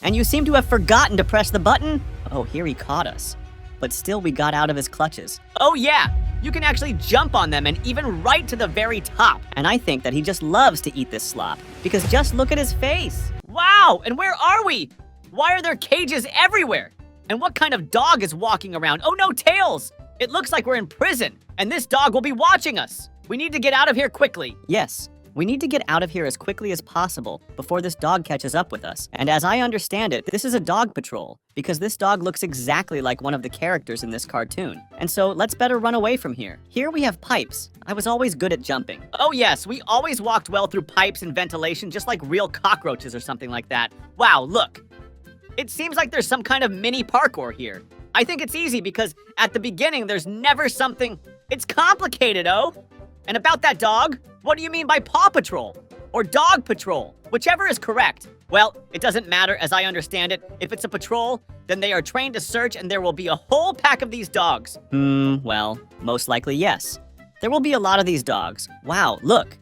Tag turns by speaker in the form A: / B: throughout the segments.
A: And you seem to have forgotten to press the button? Oh, here he caught us. But still we got out of his clutches.
B: Oh yeah, you can actually jump on them and even right to the very top.
A: And I think that he just loves to eat this slop, because just look at his face.
B: Wow, and where are we? Why are there cages everywhere? And what kind of dog is walking around? Oh no, Tails! It looks like we're in prison, and this dog will be watching us. We need to get out of here quickly.
A: Yes, we need to get out of here as quickly as possible before this dog catches up with us. And as I understand it, this is a dog patrol, because this dog looks exactly like one of the characters in this cartoon. And so let's better run away from here. Here we have pipes. I was always good at jumping.
B: Oh yes, we always walked well through pipes and ventilation, just like real cockroaches or something like that. Wow, look. It seems like there's some kind of mini parkour here. I think it's easy because at the beginning, there's never something... It's complicated, oh? And about that dog, what do you mean by Paw Patrol? Or Dog Patrol? Whichever is correct. Well, it doesn't matter as I understand it. If it's a patrol, then they are trained to search and there will be a whole pack of these dogs.
A: Well, most likely yes. There will be a lot of these dogs. Wow, look.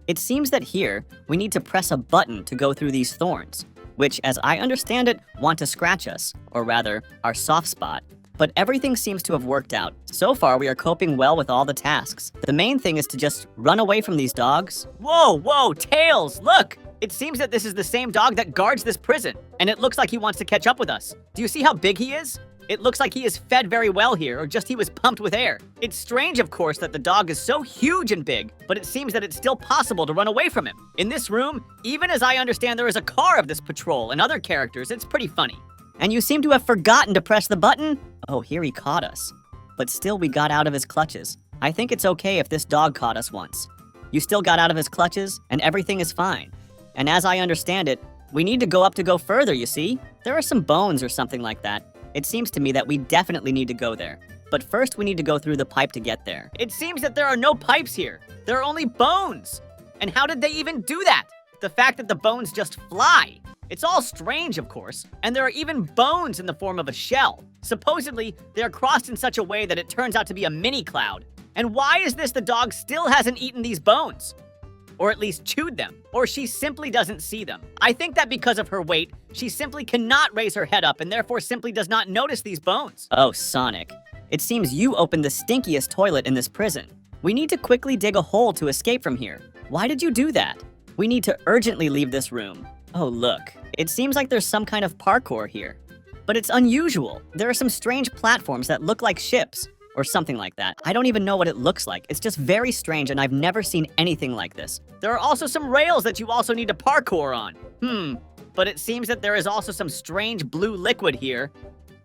A: It seems that here, we need to press a button to go through these thorns, which, as I understand it, want to scratch us, or rather, our soft spot. But everything seems to have worked out. So far, we are coping well with all the tasks. The main thing is to just run away from these dogs.
B: Whoa, Tails, look! It seems that this is the same dog that guards this prison, and it looks like he wants to catch up with us. Do you see how big he is? It looks like he is fed very well here, or just he was pumped with air. It's strange, of course, that the dog is so huge and big, but it seems that it's still possible to run away from him. In this room, even as I understand there is a car of this patrol and other characters, it's pretty funny.
A: And you seem to have forgotten to press the button? Oh, here he caught us. But still we got out of his clutches. I think it's okay if this dog caught us once. You still got out of his clutches, and everything is fine. And as I understand it, we need to go up to go further, you see? There are some bones or something like that. It seems to me that we definitely need to go there. But first we need to go through the pipe to get there.
B: It seems that there are no pipes here. There are only bones. And how did they even do that? The fact that the bones just fly. It's all strange, of course. And there are even bones in the form of a shell. Supposedly, they are crossed in such a way that it turns out to be a mini cloud. And why is this the dog still hasn't eaten these bones? Or at least chewed them, or she simply doesn't see them. I think that because of her weight, she simply cannot raise her head up and therefore simply does not notice these bones.
A: Oh, Sonic. It seems you opened the stinkiest toilet in this prison. We need to quickly dig a hole to escape from here. Why did you do that? We need to urgently leave this room. Oh, look. It seems like there's some kind of parkour here. But it's unusual. There are some strange platforms that look like ships. Or something like that. I don't even know what it looks like. It's just very strange and I've never seen anything like this.
B: There are also some rails that you also need to parkour on. But it seems that there is also some strange blue liquid here.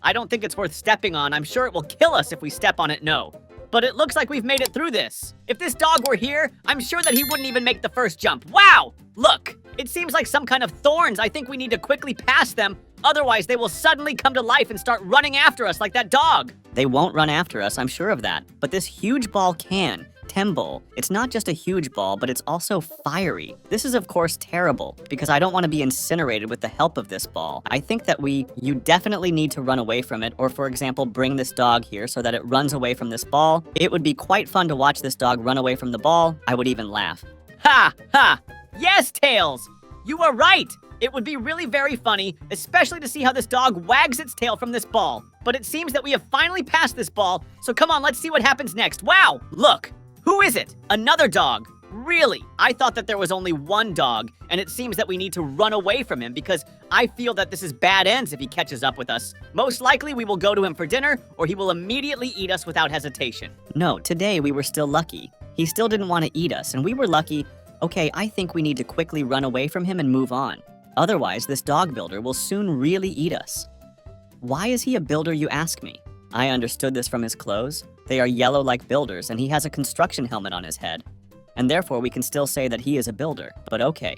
B: I don't think it's worth stepping on. I'm sure it will kill us if we step on it, no. But it looks like we've made it through this. If this dog were here, I'm sure that he wouldn't even make the first jump. Wow! Look! It seems like some kind of thorns. I think we need to quickly pass them. Otherwise, they will suddenly come to life and start running after us like that dog.
A: They won't run after us, I'm sure of that. But this huge ball can, Tembo, it's not just a huge ball, but it's also fiery. This is, of course, terrible, because I don't want to be incinerated with the help of this ball. I think that you definitely need to run away from it, or for example, bring this dog here so that it runs away from this ball. It would be quite fun to watch this dog run away from the ball. I would even laugh.
B: Ha! Ha! Yes, Tails! You are right! It would be really very funny, especially to see how this dog wags its tail from this ball. But it seems that we have finally passed this ball, so come on, let's see what happens next. Wow! Look! Who is it? Another dog. Really? I thought that there was only one dog, and it seems that we need to run away from him because I feel that this is bad ends if he catches up with us. Most likely, we will go to him for dinner, or he will immediately eat us without hesitation.
A: No, today we were still lucky. He still didn't want to eat us, and we were lucky. Okay, I think we need to quickly run away from him and move on. Otherwise, this dog builder will soon really eat us. Why is he a builder, you ask me? I understood this from his clothes. They are yellow like builders, and he has a construction helmet on his head. And therefore, we can still say that he is a builder. But okay.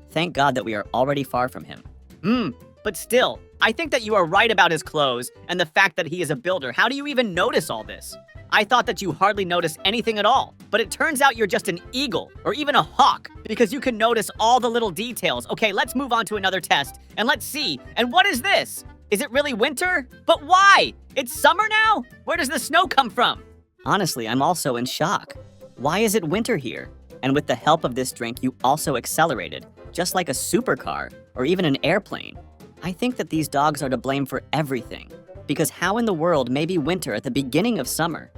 A: Thank God that we are already far from him.
B: But still, I think that you are right about his clothes and the fact that he is a builder. How do you even notice all this? I thought that you hardly noticed anything at all, but it turns out you're just an eagle, or even a hawk, because you can notice all the little details. Okay, let's move on to another test, and let's see. And what is this? Is it really winter? But why? It's summer now? Where does the snow come from?
A: Honestly, I'm also in shock. Why is it winter here? And with the help of this drink, you also accelerated, just like a supercar, or even an airplane. I think that these dogs are to blame for everything. Because how in the world may be winter at the beginning of summer?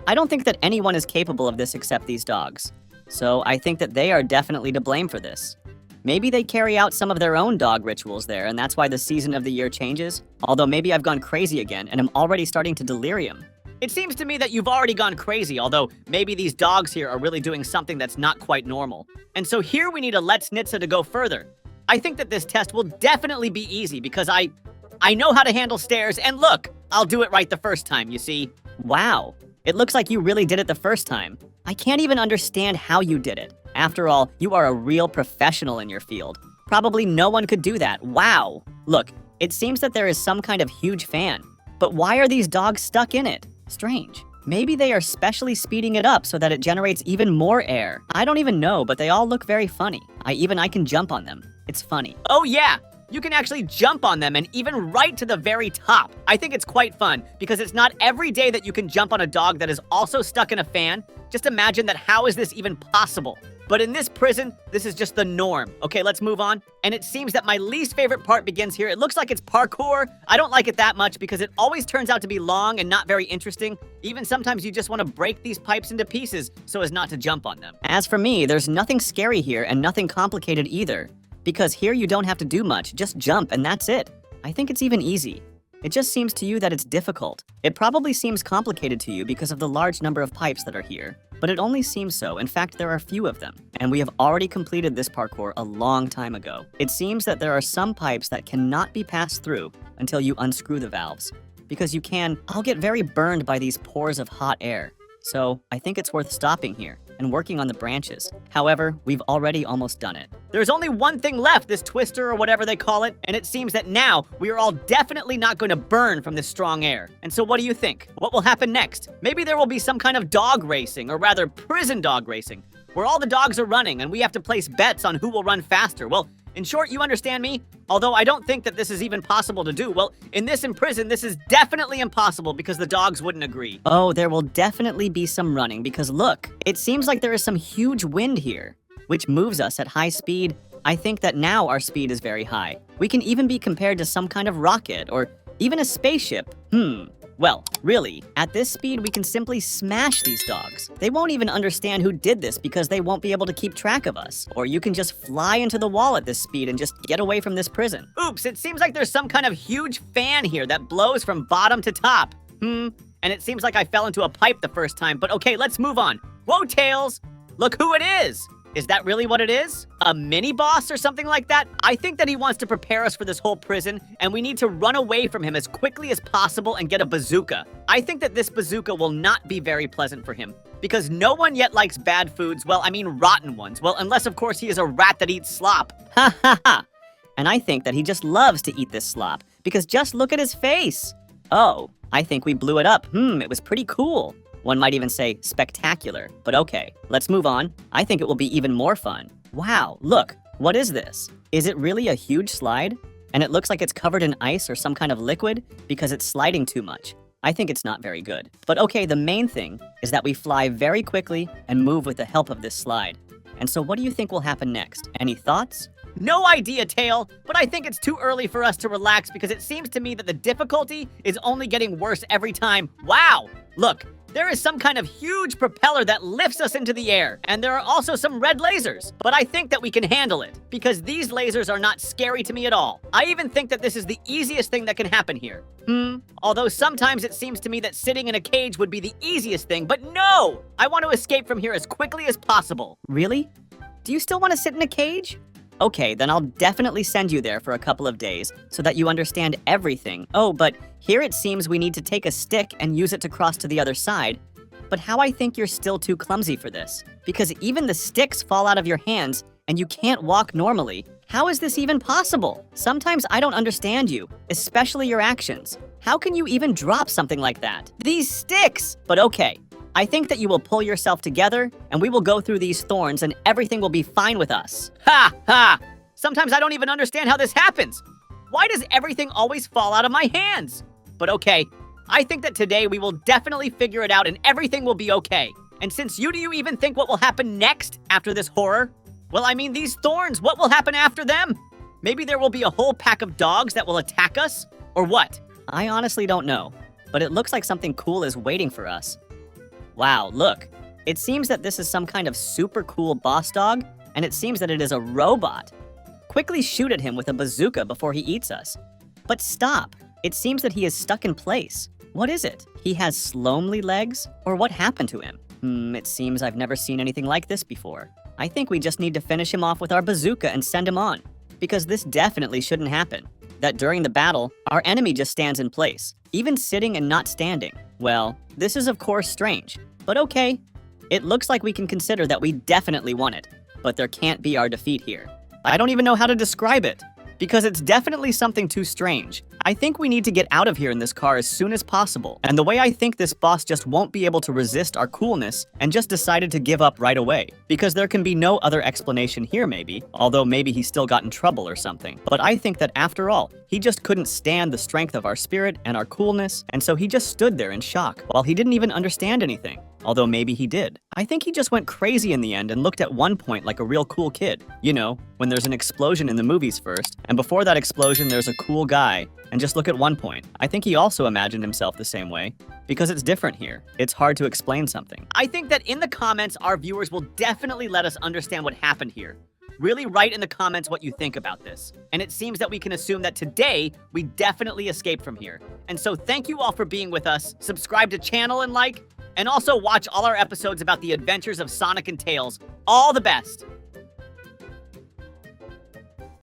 A: I don't think that anyone is capable of this except these dogs. So I think that they are definitely to blame for this. Maybe they carry out some of their own dog rituals there, and that's why the season of the year changes. Although maybe I've gone crazy again, and I'm already starting to delirium.
B: It seems to me that you've already gone crazy, although maybe these dogs here are really doing something that's not quite normal. And so here we need a Let's Nitsa to go further. I think that this test will definitely be easy because I know how to handle stairs, and look, I'll do it right the first time, you see.
A: Wow, it looks like you really did it the first time. I can't even understand how you did it. After all, you are a real professional in your field. Probably no one could do that. Wow. Look, it seems that there is some kind of huge fan. But why are these dogs stuck in it? Strange. Maybe they are specially speeding it up so that it generates even more air. I don't even know, but they all look very funny. I can jump on them. It's funny.
B: Oh yeah, you can actually jump on them and even right to the very top. I think it's quite fun because it's not every day that you can jump on a dog that is also stuck in a fan. Just imagine that, how is this even possible? But in this prison, this is just the norm. Okay, let's move on. And it seems that my least favorite part begins here. It looks like it's parkour. I don't like it that much because it always turns out to be long and not very interesting. Even sometimes you just want to break these pipes into pieces so as not to jump on them.
A: As for me, there's nothing scary here and nothing complicated either. Because here you don't have to do much, just jump and that's it. I think it's even easy. It just seems to you that it's difficult. It probably seems complicated to you because of the large number of pipes that are here. But it only seems so. In fact, there are few of them. And we have already completed this parkour a long time ago. It seems that there are some pipes that cannot be passed through until you unscrew the valves. Because I'll get very burned by these pores of hot air. So I think it's worth stopping here and working on the branches. However, we've already almost done it.
B: There's only one thing left, this twister or whatever they call it, and it seems that now we are all definitely not going to burn from this strong air. And so what do you think? What will happen next? Maybe there will be some kind of dog racing, or rather prison dog racing, where all the dogs are running and we have to place bets on who will run faster. Well, in short, you understand me? Although I don't think that this is even possible to do. Well, in prison, this is definitely impossible because the dogs wouldn't agree.
A: Oh, there will definitely be some running because look, it seems like there is some huge wind here, which moves us at high speed. I think that now our speed is very high. We can even be compared to some kind of rocket or even a spaceship. Well, really, at this speed, we can simply smash these dogs. They won't even understand who did this because they won't be able to keep track of us. Or you can just fly into the wall at this speed and just get away from this prison.
B: Oops, it seems like there's some kind of huge fan here that blows from bottom to top. And it seems like I fell into a pipe the first time, but okay, let's move on. Whoa, Tails! Look who it is! Is that really what it is? A mini-boss or something like that? I think that he wants to prepare us for this whole prison, and we need to run away from him as quickly as possible and get a bazooka. I think that this bazooka will not be very pleasant for him, because no one yet likes bad foods, well, I mean rotten ones. Well, unless, of course, he is a rat that eats slop.
A: Ha ha ha! And I think that he just loves to eat this slop, because just look at his face. Oh, I think we blew it up. It was pretty cool. One might even say spectacular, but okay, let's move on. I think it will be even more fun. Wow, look, what is this? Is it really a huge slide? And it looks like it's covered in ice or some kind of liquid because it's sliding too much. I think it's not very good. But okay, the main thing is that we fly very quickly and move with the help of this slide. And so what do you think will happen next? Any thoughts?
B: No idea, Tail, but I think it's too early for us to relax because it seems to me that the difficulty is only getting worse every time. Wow, look. There is some kind of huge propeller that lifts us into the air, and there are also some red lasers, but I think that we can handle it, because these lasers are not scary to me at all. I even think that this is the easiest thing that can happen here. Although sometimes it seems to me that sitting in a cage would be the easiest thing, but no! I want to escape from here as quickly as possible.
A: Really? Do you still want to sit in a cage? Okay, then I'll definitely send you there for a couple of days so that you understand everything. Oh, but here it seems we need to take a stick and use it to cross to the other side. But how I think you're still too clumsy for this. Because even the sticks fall out of your hands and you can't walk normally. How is this even possible? Sometimes I don't understand you, especially your actions. How can you even drop something like that? These sticks! But okay. I think that you will pull yourself together, and we will go through these thorns, and everything will be fine with us.
B: Ha! Ha! Sometimes I don't even understand how this happens. Why does everything always fall out of my hands? But okay, I think that today we will definitely figure it out, and everything will be okay. And since do you even think what will happen next after this horror? Well, I mean, these thorns, what will happen after them? Maybe there will be a whole pack of dogs that will attack us? Or what?
A: I honestly don't know, but it looks like something cool is waiting for us. Wow, look. It seems that this is some kind of super cool boss dog, and it seems that it is a robot. Quickly shoot at him with a bazooka before he eats us. But stop! It seems that he is stuck in place. What is it? He has slowly legs? Or what happened to him? It seems I've never seen anything like this before. I think we just need to finish him off with our bazooka and send him on. Because this definitely shouldn't happen. That during the battle, our enemy just stands in place, even sitting and not standing. Well, this is of course strange, but okay. It looks like we can consider that we definitely won it, but there can't be our defeat here.
B: I don't even know how to describe it, because it's definitely something too strange. I think we need to get out of here in this car as soon as possible. And the way I think this boss just won't be able to resist our coolness and just decided to give up right away. Because there can be no other explanation here maybe, although maybe he still got in trouble or something. But I think that after all, he just couldn't stand the strength of our spirit and our coolness, and so he just stood there in shock while he didn't even understand anything. Although maybe he did. I think he just went crazy in the end and looked at one point like a real cool kid. You know, when there's an explosion in the movies first, and before that explosion there's a cool guy, and just look at one point. I think he also imagined himself the same way. Because it's different here. It's hard to explain something. I think that in the comments, our viewers will definitely let us understand what happened here. Really write in the comments what you think about this. And it seems that we can assume that today, we definitely escaped from here. And so thank you all for being with us. Subscribe to channel and like, and also watch all our episodes about the adventures of Sonic and Tails. All the best!